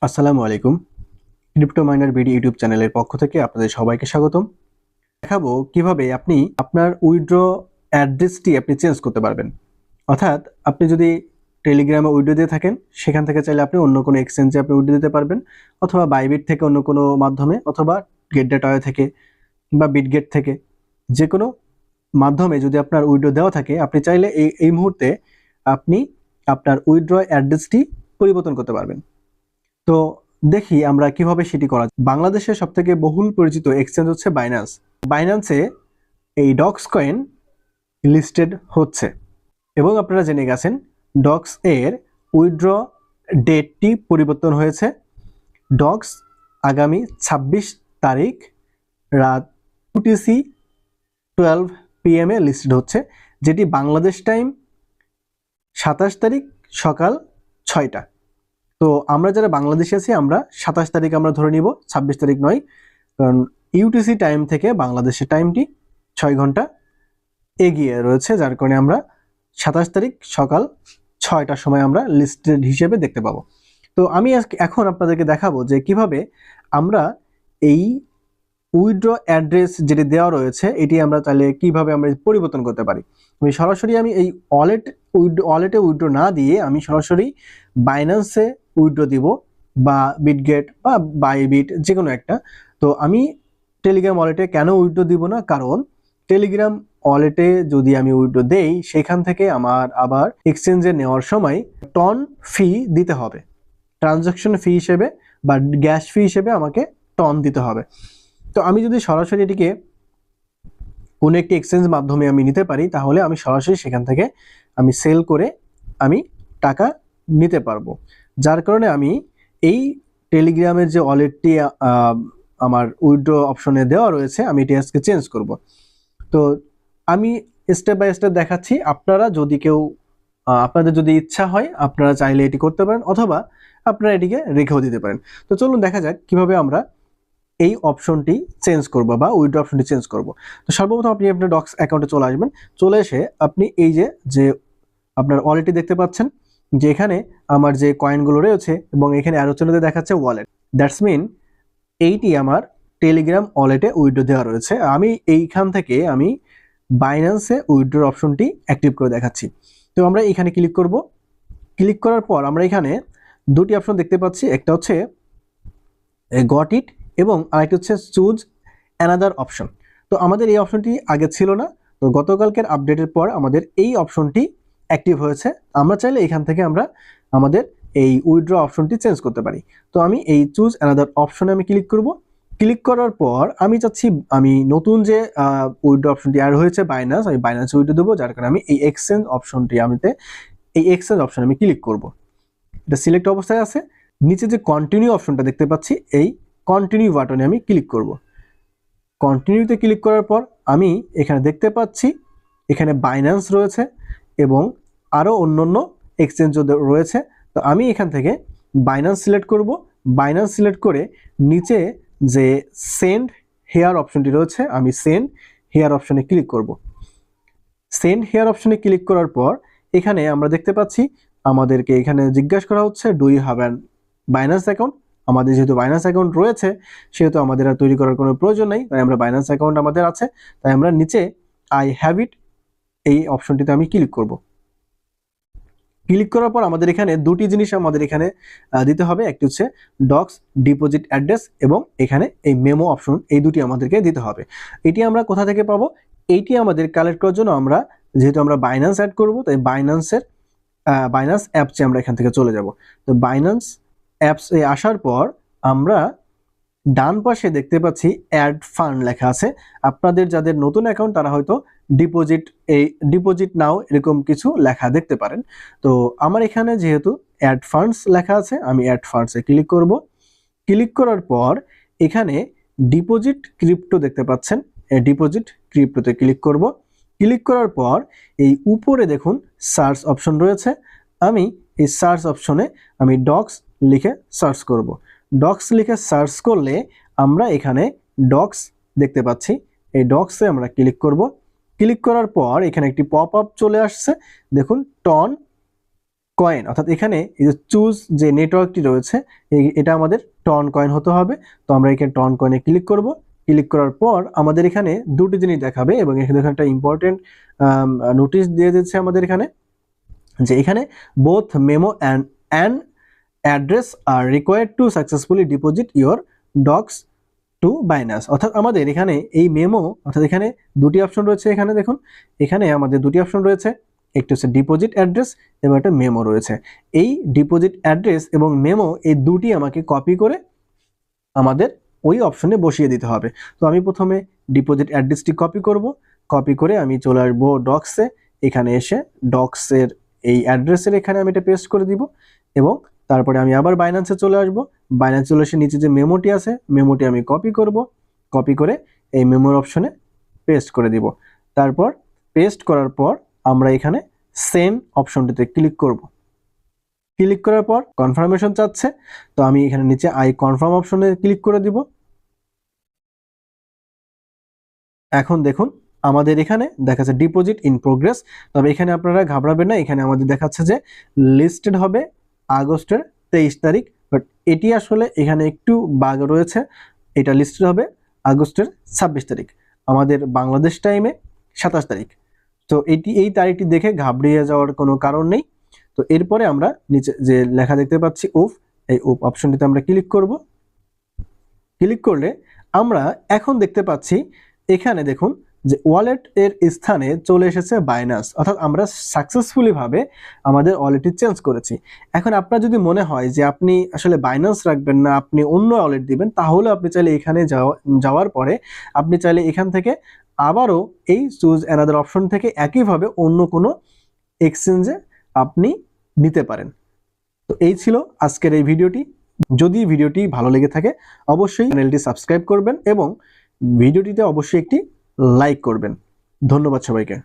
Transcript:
আসসালামু আলাইকুম। Crypto minor BD YouTube চ্যানেলের পক্ষ থেকে আপনাদের সবাইকে স্বাগতম। দেখাবো কিভাবে আপনি আপনার উইথড্র অ্যাড্রেসটি আপনি চেঞ্জ করতে পারবেন। অর্থাৎ আপনি যদি টেলিগ্রামে উইথড্র দিয়ে থাকেন, সেখান থেকে চাইলে আপনি অন্য কোনো এক্সচেঞ্জে আপনি উইথড্র দিতে পারবেন, অথবা বাইবিট থেকে অন্য কোনো মাধ্যমে, অথবা গেটডেটওয়ে থেকে বা বিটগেট থেকে যে কোনো মাধ্যমে যদি আপনার উইথড্র দেওয়া থাকে, আপনি চাইলে এই মুহূর্তে আপনি আপনার উইথড্র অ্যাড্রেসটি পরিবর্তন করতে পারবেন। তো দেখি আমরা কিভাবে সেটি করা যায়। বাংলাদেশের সবথেকে বহুল পরিচিত এক্সচেঞ্জ হচ্ছে বাইন্যান্স। বাইন্যান্সে এই ডক্স কয়েন লিস্টেড হচ্ছে এবং আপনারা জেনে গেছেন ডক্স এর উইথড্র ডেটটি পরিবর্তন হয়েছে। ডক্স আগামী 26 তারিখ রাত UTC 12 PM এ লিস্টেড হচ্ছে, যেটি বাংলাদেশ টাইম 27 তারিখ সকাল 6টা। তো আমরা যারা বাংলাদেশে আছি আমরা 27 তারিখ আমরা ধরে নিব, 26 তারিখ নয়, কারণ ইউটিসি টাইম থেকে বাংলাদেশের টাইমটি 6 ঘন্টা এগিয়ে রয়েছে, যার কারণে আমরা 27 তারিখ সকাল 6টার সময় আমরা লিস্টেড হিসেবে দেখতে পাবো। তো আমি এখন আপনাদেরকে দেখাবো যে কিভাবে আমরা এই উইথড্র অ্যাড্রেস যেটি দেওয়া রয়েছে এটি আমরা তাহলে কিভাবে আমরা পরিবর্তন করতে পারি। আমি সরাসরি এই ওয়ালেটে উইথড্র না দিয়ে আমি সরাসরি বাইন্যান্সে উইথড্র দিব, বা বিটগেট বা বাইবিট যে কোনো একটা। তো আমি টেলিগ্রাম ওয়ালেটে কেন উইথড্র দিব না, কারণ টেলিগ্রাম ওয়ালেটে যদি আমি উইথড্র দেই সেখান থেকে আমার আবার এক্সচেঞ্জে নেওয়ার সময় টন ফি দিতে হবে, ট্রানজাকশন ফি হিসেবে বা গ্যাস ফি হিসেবে আমাকে টন দিতে হবে। তো আমি যদি সরাসরি এটিকে কোনো একটি এক্সচেঞ্জ মাধ্যমে আমি নিতে পারি, তাহলে আমি সরাসরি সেখান থেকে আমি সেল করে আমি টাকা নিতে পারবো। যার কারণে আমি এই টেলিগ্রামের যে ওয়ালেটটি আমার উইথড্র অপশনে দেওয়া রয়েছে আমি এটি আজকে চেঞ্জ করব। তো আমি স্টেপ বাই স্টেপ দেখাচ্ছি। আপনারা যদি আপনাদের যদি ইচ্ছা হয় আপনারা চাইলে এটি করতে পারেন, অথবা আপনারা এটিকে রেখেও দিতে পারেন। তো চলুন দেখা যাক কিভাবে আমরা এই অপশনটি চেঞ্জ করব বা উইথড্র অপশনটি চেঞ্জ করব। তো সর্বপ্রথম আপনি আপনার ডক্স অ্যাকাউন্টে চলে আসবেন। চলে এসে আপনি এই যে আপনার ওয়ালেটটি দেখতে পাচ্ছেন, যে এখানে আমার যে কয়েনগুলো রয়েছে এবং এখানে অ্যারো চিহ্নতে দেখাচ্ছে ওয়ালেট, দ্যাটস মিন এইটি আমার টেলিগ্রাম ওয়ালেটে উইথড্র দেওয়া রয়েছে। আমি এইখান থেকে আমি বাইন্যান্সে উইথড্র অপশনটি অ্যাক্টিভ করে দেখাচ্ছি। তো আমরা এখানে ক্লিক করব। ক্লিক করার পর আমরা এখানে দুটি অপশন দেখতে পাচ্ছি, একটা হচ্ছে গট ইট এবং আরেকটি হচ্ছে চুজ অ্যানাদার অপশন। তো আমাদের এই অপশনটি আগে ছিল না, তো গতকালকের আপডেটের পর আমাদের এই অপশনটি অ্যাক্টিভ হয়েছে। আমরা চাইলে এখান থেকে আমরা আমাদের এই উইথড্র অপশনটি চেঞ্জ করতে পারি। তো আমি এই চুজ অ্যানাদার অপশনে আমি ক্লিক করব। ক্লিক করার পর আমি চাচ্ছি আমি নতুন যে উইথড্র অপশনটি অ্যাড হয়েছে বাইন্যান্স, আমি বাইন্যান্সে উইথড্র দেবো, যার কারণে আমি এই এক্সচেঞ্জ অপশনটি এই এক্সচেঞ্জ অপশনে আমি ক্লিক করব। এটা সিলেক্ট অবস্থায় আছে। নিচে যে কন্টিনিউ অপশনটা দেখতে পাচ্ছি, এই কন্টিনিউ বাটনে আমি ক্লিক করব। কন্টিনিউতে ক্লিক করার পর আমি এখানে দেখতে পাচ্ছি এখানে বাইন্যান্স রয়েছে এবং আরও অন্যান্য এক্সচেঞ্জও রয়েছে। তো আমি এখান থেকে বাইন্যান্স সিলেক্ট করব। বাইন্যান্স সিলেক্ট করে নিচে যে সেন্ড হেয়ার অপশনটি রয়েছে আমি সেন্ড হেয়ার অপশনে ক্লিক করব। সেন্ড হেয়ার অপশনে ক্লিক করার পর এখানে আমরা দেখতে পাচ্ছি আমাদেরকে এখানে জিজ্ঞাসা করা হচ্ছে do you have an Binance account. আমাদের যেহেতু বাইন্যান্স অ্যাকাউন্ট রয়েছে সেহেতু আমাদের আর তৈরি করার কোনো প্রয়োজন নেই, তাই আমরা বাইন্যান্স অ্যাকাউন্ট আমাদের আছে, তাই আমরা নিচে আই হ্যাভ ইট এই অপশনটিতে আমি ক্লিক করব। ক্লিক করার পর আমাদের এখানে দুটি জিনিস আমাদের এখানে দিতে হবে, একটি হচ্ছে ডক্স ডিপোজিট অ্যাড্রেস এবং এখানে এই মেমো অপশন, এই দুটি আমাদেরকে দিতে হবে। এটি আমরা কোথা থেকে পাবো? এইটি আমাদের কালেক্ট করার জন্য আমরা যেহেতু আমরা বাইন্যান্স অ্যাড করব, তাই বাইন্যান্স অ্যাপসে আমরা এখান থেকে চলে যাব। তো বাইন্যান্স অ্যাপসে আসার পর আমরা ডান পাশে দেখতে পাচ্ছি অ্যাড ফান্ড লেখা আছে। আপনাদের যাদের নতুন অ্যাকাউন্ট তারা হয়তো ডিপোজিট নাও এরকম কিছু লেখা দেখতে পারেন। তো আমার এখানে যেহেতু অ্যাড ফান্ডস লেখা আছে আমি অ্যাড ফান্ডসে ক্লিক করব। ক্লিক করার পর এখানে ডিপোজিট ক্রিপ্টো দেখতে পাচ্ছেন, ডিপোজিট ক্রিপ্টোতে ক্লিক করব। ক্লিক করার পর এই উপরে দেখুন সার্চ অপশন রয়েছে। আমি এই সার্চ অপশনে আমি ডক্স লিখে সার্চ করব। ডক্স লিখে সার্চ করলে আমরা এখানে ডক্স দেখতে পাচ্ছি, এই ডক্সে আমরা ক্লিক করব। ক্লিক করার পর এখানে একটি পপ আপ চলে আসছে, দেখুন টন কয়েন, অর্থাৎ এখানে এই যে চুজ যে নেটওয়ার্কটি রয়েছে এটা আমাদের টন কয়েন হতে হবে। তো আমরা এখানে টন কয়েনে ক্লিক করব। ক্লিক করার পর আমাদের এখানে দুটি জিনিস দেখাবে এবং এখানে একটা ইম্পর্টেন্ট নোটিশ দিয়ে দিচ্ছে আমাদের এখানে, যে এখানে both memo and address are required to successfully deposit your docs to Binance. অর্থাৎ আমাদের এখানে এই মেমো, অর্থাৎ এখানে দুটি অপশন রয়েছে। এখানে দেখুন, এখানে আমাদের দুটি অপশন রয়েছে, একটি হচ্ছে ডিপোজিট অ্যাড্রেস এবং একটা মেমো রয়েছে। এই ডিপোজিট অ্যাড্রেস এবং মেমো এই দুটি আমাকে কপি করে আমাদের ওই অপশনে বসিয়ে দিতে হবে। তো আমি প্রথমে ডিপোজিট অ্যাড্রেসটি কপি করব। কপি করে আমি চলে আসবো ডক্সে। এখানে এসে ডক্সের এই অ্যাড্রেসের এখানে আমি এটা পেস্ট করে দিব এবং তারপরে আমি আবার বাইন্যান্সে চলে আসবো। বাইন্যান্স চলে এসে নিচে যে মেমোটি আছে মেমোটি আমি কপি করব। কপি করে এই মেমোর অপশনে পেস্ট করে দিব। তারপর পেস্ট করার পর আমরা এখানে সেন্ড অপশনটিতে ক্লিক করব। ক্লিক করার পর কনফার্মেশন চাচ্ছে, তো আমি এখানে নিচে আই কনফার্ম অপশনে ক্লিক করে দিব। এখন দেখুন আমাদের এখানে দেখাচ্ছে ডিপোজিট ইন প্রোগ্রেস। তবে এখানে আপনারা ঘাবড়াবেন না, এখানে আমাদের দেখাচ্ছে যে লিস্টেড হবে আগস্টের 23 তারিখ, বাট এটি আসলে এখানে একটু বাগ রয়েছে। এটা লিস্টেড হবে আগস্টের 26 তারিখ, আমাদের বাংলাদেশ টাইমে 27 তারিখ। তো এই তারিখটি দেখে ঘাবড়িয়ে যাওয়ার কোনো কারণ নেই। তো এরপরে আমরা নিচে যে লেখা দেখতে পাচ্ছি উফ, এই উফ অপশনটিতে আমরা ক্লিক করব। ক্লিক করলে আমরা এখন দেখতে পাচ্ছি এখানে দেখুন যে ওয়ালেট এর স্থানে চলে এসেছে বাইন্যান্স, অর্থাৎ আমরা সাকসেসফুলি ভাবে আমাদের ওয়ালেটটি চেঞ্জ করেছি। এখন আপনার যদি মনে হয় যে আপনি আসলে বাইন্যান্স রাখবেন না, আপনি অন্য ওয়ালেট দিবেন, তাহলে আপনি চাইলে এখানে যাওয়ার পরে আপনি চাইলে এখান থেকে আবারও এই চুজ অ্যানাদার অপশন থেকে একইভাবে অন্য কোনো এক্সচেঞ্জে আপনি নিতে পারেন। তো এই ছিল আজকের এই ভিডিওটি। যদি ভিডিওটি ভালো লেগে থাকে অবশ্যই চ্যানেলটি সাবস্ক্রাইব করবেন এবং ভিডিওটিতে অবশ্যই একটি লাইক করবেন। ধন্যবাদ সবাইকে।